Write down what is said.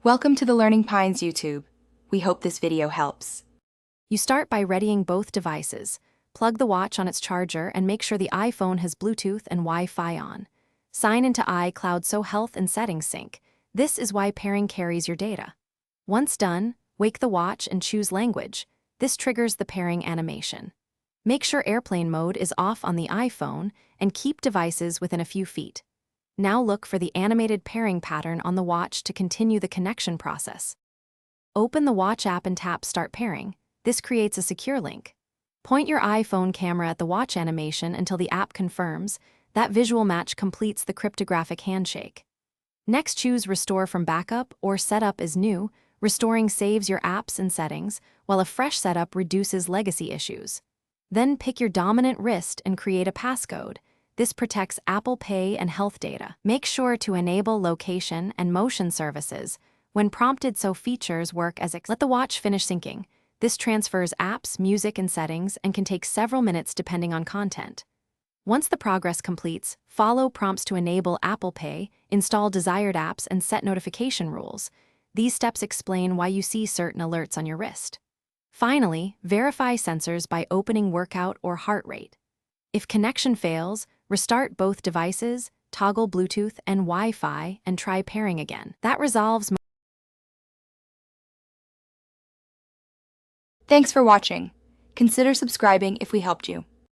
Welcome to the Learning Pines YouTube. We hope this video helps. You start by readying both devices. Plug the watch on its charger and make sure the iPhone has Bluetooth and Wi-Fi on. Sign into iCloud so health and settings sync. This is why pairing carries your data. Once done, wake the watch and choose language. This triggers the pairing animation. Make sure airplane mode is off on the iPhone and keep devices within a few feet. Now look for the animated pairing pattern on the watch to continue the connection process. Open the watch app and tap Start Pairing. This creates a secure link. Point your iPhone camera at the watch animation until the app confirms. That visual match completes the cryptographic handshake. Next, choose Restore from Backup or Setup as New. Restoring saves your apps and settings, while a fresh setup reduces legacy issues. Then pick your dominant wrist and create a passcode. This protects Apple Pay and health data. Make sure to enable location and motion services when prompted so features work as expected. Let the watch finish syncing. This transfers apps, music, and settings and can take several minutes depending on content. Once the progress completes, follow prompts to enable Apple Pay, install desired apps, and set notification rules. These steps explain why you see certain alerts on your wrist. Finally, verify sensors by opening workout or heart rate. If connection fails, restart both devices, toggle Bluetooth and Wi-Fi, and try pairing again. That resolves. Thanks for watching. Consider subscribing if we helped you.